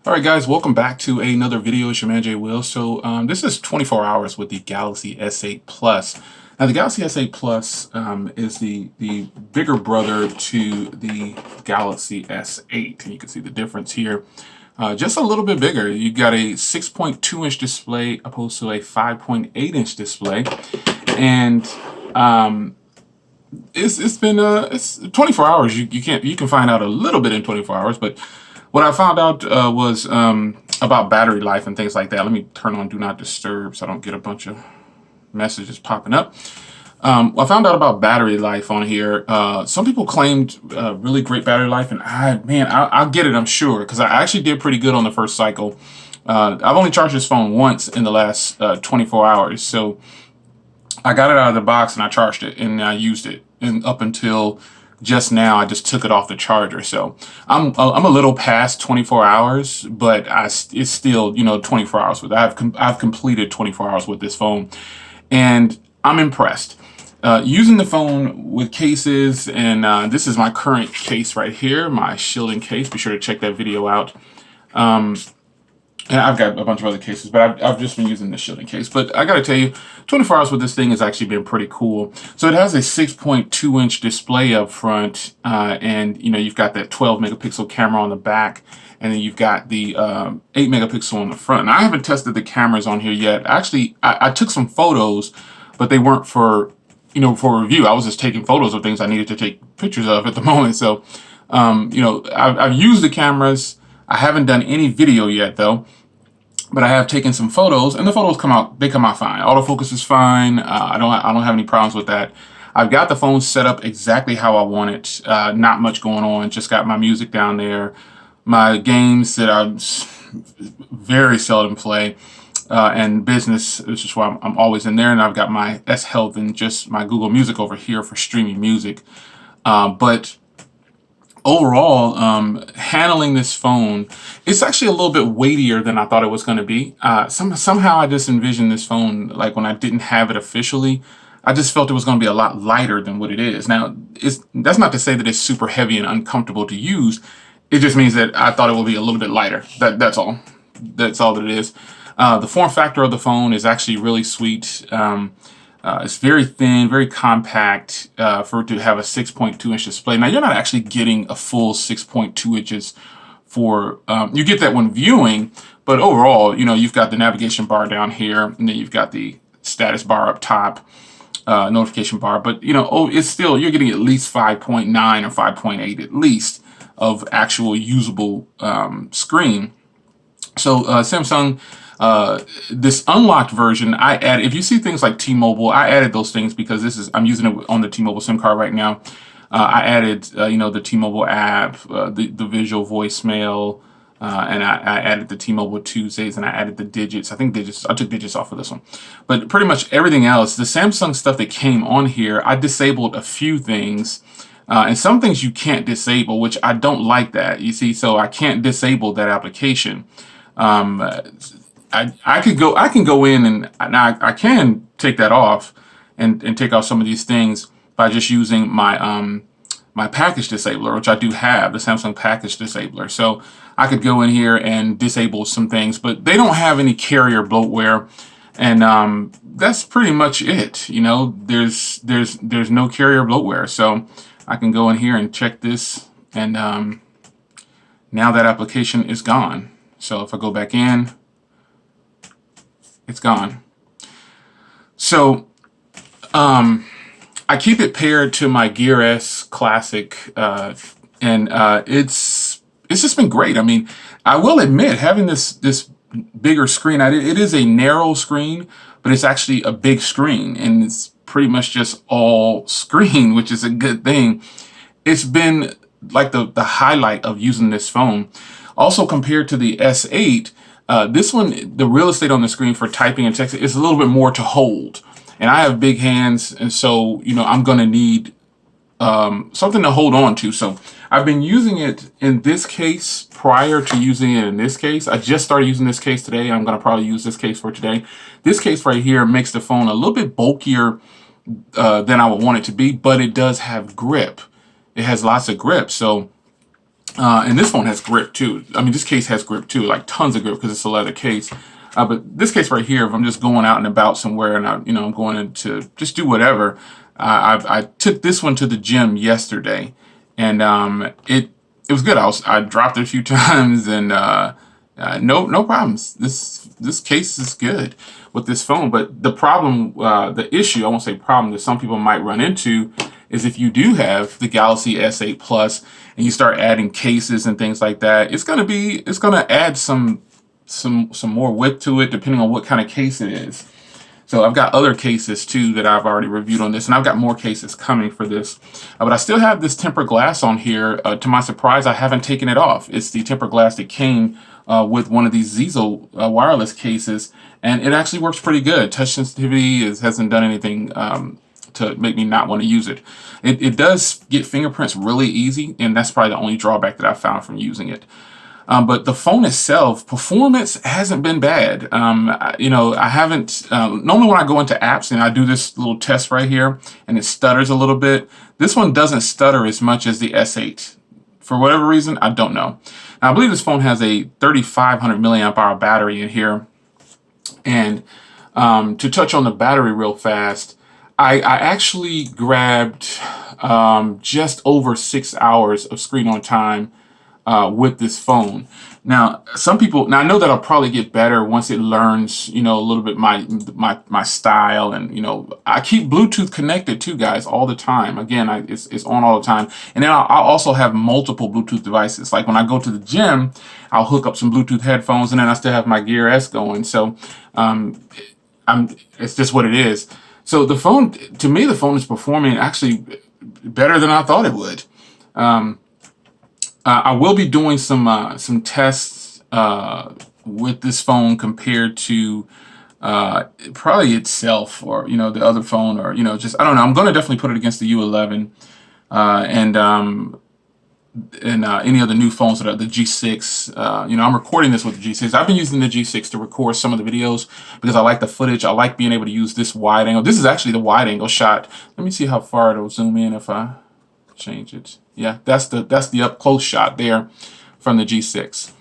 All right, guys, welcome back to another video. It's your man Jay Will. So this is 24 hours with the Galaxy S8 Plus. Now, the Galaxy S8 Plus is the bigger brother to the Galaxy S8. And you can see the difference here. Just a little bit bigger. You got a 6.2-inch display opposed to a 5.8-inch display. And it's 24 hours. You can find out a little bit in 24 hours, but what I found out was about battery life and things like that. Let me turn on Do Not Disturb so I don't get a bunch of messages popping up. I found out about battery life on here. Some people claimed really great battery life, and I'll get it, I'm sure, because I actually did pretty good on the first cycle. I've only charged this phone once in the last 24 hours, so I got it out of the box and I charged it and I used it, and up until just now I just took it off the charger. So I'm a little past 24 hours, but it's still 24 hours with I've completed 24 hours with this phone, and I'm impressed. Using the phone with cases, and this is my current case right here, my shielding case. Be sure to check that video out. And I've got a bunch of other cases, but I've just been using the shielding case. But I got to tell you, 24 hours with this thing has actually been pretty cool. So it has a 6.2-inch display up front, and you've got that 12 megapixel camera on the back, and then you've got the 8 megapixel on the front. Now, I haven't tested the cameras on here yet. Actually, I took some photos, but they weren't for review. I was just taking photos of things I needed to take pictures of at the moment. So, I've used the cameras. I haven't done any video yet though, but I have taken some photos, and the photos come out fine. Autofocus is fine. I don't have any problems with that. I've got the phone set up exactly how I want it. Not much going on. Just got my music down there, my games that I very seldom play, and business, which is why I'm always in there. And I've got my S Health and just my Google Music over here for streaming music. But overall, handling this phone, it's actually a little bit weightier than I thought it was going to be. Somehow I just envisioned this phone, like when I didn't have it officially, I just felt it was going to be a lot lighter than what it is. Now, that's not to say that it's super heavy and uncomfortable to use. It just means that I thought it would be a little bit lighter. That's all. That's all that it is. The form factor of the phone is actually really sweet. It's very thin, very compact for it to have a 6.2-inch display. Now, you're not actually getting a full 6.2 inches for, you get that when viewing, but overall, you've got the navigation bar down here, and then you've got the status bar up top, notification bar, but, it's still, you're getting at least 5.9 or 5.8 at least of actual usable screen. So Samsung, this unlocked version, I added, if you see things like T-Mobile, I added those things because I'm using it on the T-Mobile SIM card right now. I added, the T-Mobile app, the visual voicemail, and I added the T-Mobile Tuesdays, and I added the digits. I took digits off of this one. But pretty much everything else, the Samsung stuff that came on here, I disabled a few things. And some things you can't disable, which I don't like that, you see, so I can't disable that application. I can go in and I can take that off and take off some of these things by just using my my package disabler, which I do have, the Samsung package disabler. So I could go in here and disable some things, but they don't have any carrier bloatware, and that's pretty much it. There's no carrier bloatware, so I can go in here and check this, and now that application is gone. So if I go back in, it's gone. So I keep it paired to my Gear S Classic, and it's just been great. I mean, I will admit, having this bigger screen, it is a narrow screen, but it's actually a big screen, and it's pretty much just all screen, which is a good thing. It's been like the highlight of using this phone. Also, compared to the S8, this one, the real estate on the screen for typing and texting is a little bit more to hold. And I have big hands, and so, I'm going to need something to hold on to. So I've been using it in this case prior to using it in this case. I just started using this case today. I'm going to probably use this case for today. This case right here makes the phone a little bit bulkier than I would want it to be, but it does have grip. It has lots of grip. So And this phone has grip too. I mean, this case has grip too, like tons of grip because it's a leather case. But this case right here, if I'm just going out and about somewhere and I'm going in to just do whatever, I took this one to the gym yesterday, and it was good. I dropped it a few times, and no problems. This case is good with this phone. But the problem, the issue, I won't say problem, that some people might run into is if you do have the Galaxy S8 Plus and you start adding cases and things like that, it's gonna add some more width to it depending on what kind of case it is. So I've got other cases too that I've already reviewed on this, and I've got more cases coming for this. But I still have this tempered glass on here. To my surprise, I haven't taken it off. It's the tempered glass that came with one of these Zizo wireless cases, and it actually works pretty good. Touch sensitivity hasn't done anything to make me not want to use it. It does get fingerprints really easy, and that's probably the only drawback that I found from using it. But the phone itself, performance hasn't been bad. I haven't, normally when I go into apps and I do this little test right here and it stutters a little bit, this one doesn't stutter as much as the S8. For whatever reason, I don't know. Now, I believe this phone has a 3,500 milliamp hour battery in here. And to touch on the battery real fast, I actually grabbed just over 6 hours of screen on time with this phone. Now, I know that I'll probably get better once it learns, a little bit my style, and I keep Bluetooth connected too, guys, all the time. Again, it's on all the time, and then I'll also have multiple Bluetooth devices. Like when I go to the gym, I'll hook up some Bluetooth headphones, and then I still have my Gear S going. So, it's just what it is. So the phone, to me, the phone is performing actually better than I thought it would. I will be doing some tests with this phone compared to probably itself, or the other phone, or just I don't know. I'm going to definitely put it against the U11 and any other new phones that are the G6. I'm recording this with the G6. I've been using the G6 to record some of the videos because I like the footage. I like being able to use this wide angle. This is actually the wide angle shot. Let me see how far it'll zoom in if I change it. Yeah, that's the up close shot there from the G6.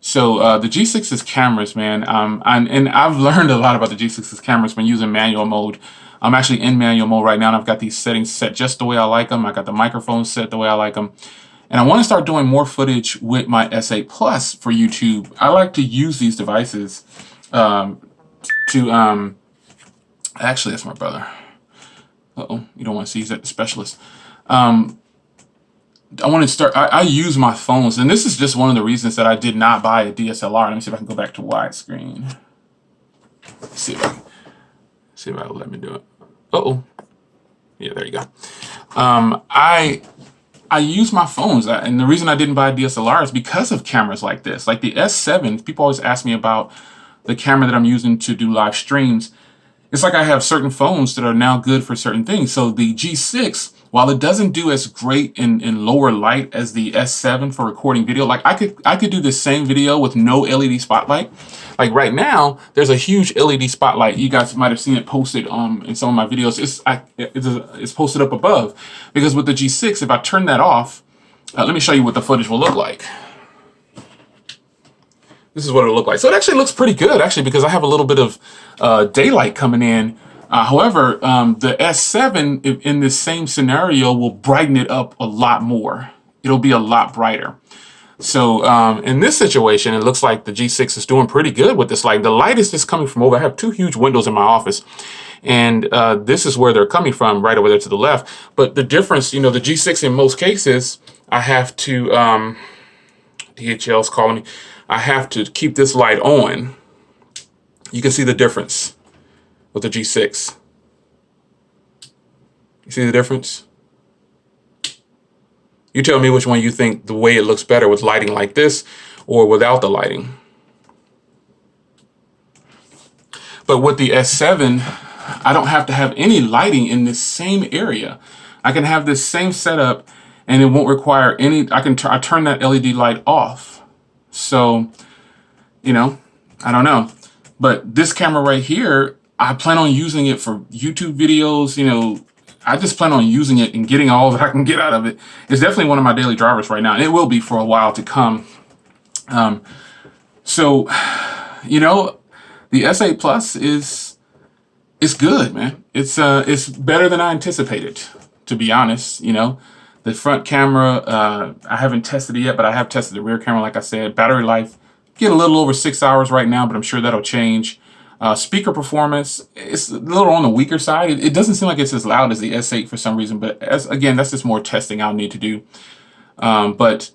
So the G6's cameras, man, and I've learned a lot about the G6's cameras when using manual mode. I'm actually in manual mode right now, and I've got these settings set just the way I like them. I got the microphone set the way I like them. And I want to start doing more footage with my S8 Plus for YouTube. I like to use these devices actually, that's my brother. You don't want to see, he's at the specialist. I want to start, I use my phones, and this is just one of the reasons that I did not buy a DSLR. Let me see if I can go back to widescreen. See if it'll let me do it. Yeah, there you go. I use my phones, and the reason I didn't buy a DSLR is because of cameras like this. Like the S7, people always ask me about the camera that I'm using to do live streams. It's like I have certain phones that are now good for certain things. So the G6, while it doesn't do as great in lower light as the S7 for recording video, like I could do the same video with no LED spotlight. Like right now, there's a huge LED spotlight. You guys might have seen it posted in some of my videos. It's posted up above, because with the G6, if I turn that off, let me show you what the footage will look like. This is what it'll look like. So it actually looks pretty good, actually, because I have a little bit of daylight coming in. However, the S7 in this same scenario will brighten it up a lot more. It'll be a lot brighter. So in this situation, it looks like the G6 is doing pretty good with this light. The light is just coming from over. I have two huge windows in my office, and this is where they're coming from, right over there to the left. But the difference, the G6 in most cases, I have to, DHL's calling me, I have to keep this light on. You can see the difference with the G6. You see the difference? You tell me which one you think the way it looks better with lighting like this or without the lighting. But with the S7, I don't have to have any lighting in this same area. I can have this same setup and it won't require any, I turn that LED light off. So, I don't know. But this camera right here, I plan on using it for YouTube videos. I just plan on using it and getting all that I can get out of it. It's definitely one of my daily drivers right now, and it will be for a while to come. So, you know, the S8 Plus it's good, man. It's better than I anticipated, to be honest. You know, the front camera, I haven't tested it yet, but I have tested the rear camera. Like I said, battery life, get a little over 6 hours right now, but I'm sure that'll change. Speaker performance, it's a little on the weaker side. It doesn't seem like it's as loud as the S8 for some reason, but again, that's just more testing I'll need to do. But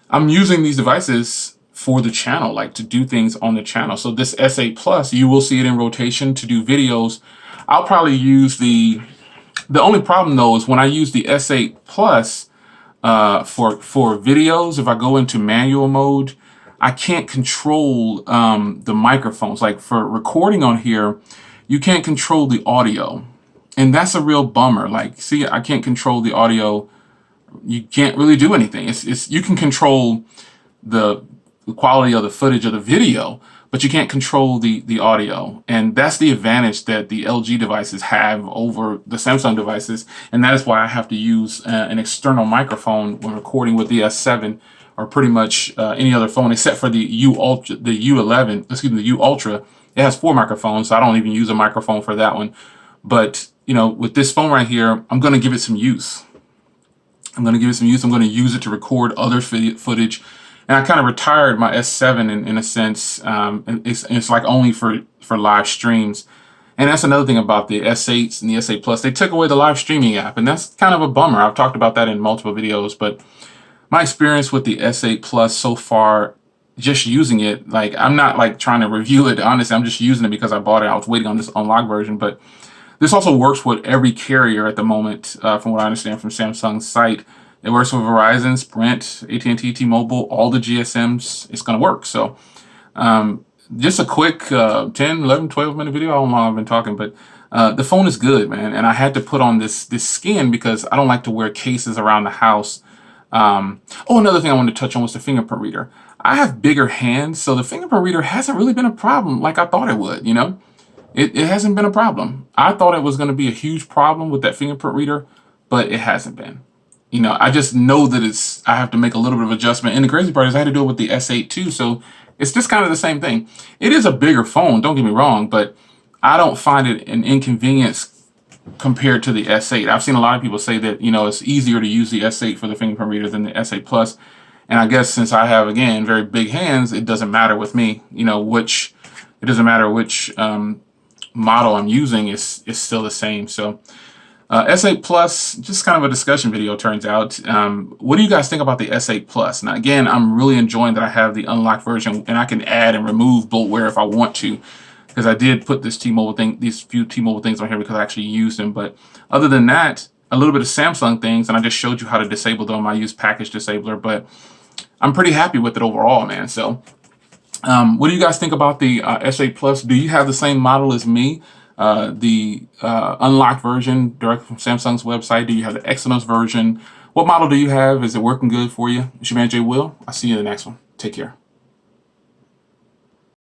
I'm using these devices for the channel, like to do things on the channel. So this S8 Plus, you will see it in rotation to do videos. I'll probably use the only problem though is when I use the S8 Plus for videos, if I go into manual mode, I can't control the microphones. Like for recording on here, you can't control the audio. And that's a real bummer. Like, see, I can't control the audio. You can't really do anything. You can control the quality of the footage of the video, but you can't control the audio. And that's the advantage that the LG devices have over the Samsung devices. And that is why I have to use an external microphone when recording with the S7 or pretty much any other phone except for the U11, excuse me, the U Ultra. It has 4 microphones, so I don't even use a microphone for that one. But, you know, with this phone right here, I'm going to give it some use. I'm going to use it to record other footage. And I kind of retired my S7 in a sense. And it's like only for live streams. And that's another thing about the S8s and the S8 Plus. They took away the live streaming app, and that's kind of a bummer. I've talked about that in multiple videos, but my experience with the S8 Plus so far, just using it, like I'm not like trying to review it. Honestly, I'm just using it because I bought it. I was waiting on this unlocked version, but this also works with every carrier at the moment, from what I understand from Samsung's site. It works with Verizon, Sprint, AT&T, T-Mobile, all the GSMs. It's going to work. So just a quick 10, 11, 12-minute video. I don't know how I've been talking, but the phone is good, man. And I had to put on this skin because I don't like to wear cases around the house. Another thing I wanted to touch on was the fingerprint reader. I have bigger hands, so the fingerprint reader hasn't really been a problem like I thought it would, you know? It hasn't been a problem. I thought it was going to be a huge problem with that fingerprint reader, but it hasn't been. You know, I just know that I have to make a little bit of adjustment. And the crazy part is I had to do it with the S8 too, so it's just kind of the same thing. It is a bigger phone, don't get me wrong, but I don't find it an inconvenience compared to the S8. I've seen a lot of people say that, you know, it's easier to use the S8 for the fingerprint reader than the S8 Plus. And I guess since I have, again, very big hands, it doesn't matter with me, you know, it doesn't matter which model I'm using, is still the same. So S8 Plus, just kind of a discussion video, turns out. What do you guys think about the S8 Plus? Now, again, I'm really enjoying that I have the unlocked version, and I can add and remove bloatware if I want to, because I did put these few T-Mobile things on here because I actually used them. But other than that, a little bit of Samsung things, and I just showed you how to disable them. I use package disabler, but I'm pretty happy with it overall, man. So what do you guys think about the S8 Plus? Do you have the same model as me? The unlocked version directly from Samsung's website? Do you have the Exynos version? What model do you have? Is it working good for you? It's your man Jay Will. I'll see you in the next one. Take care.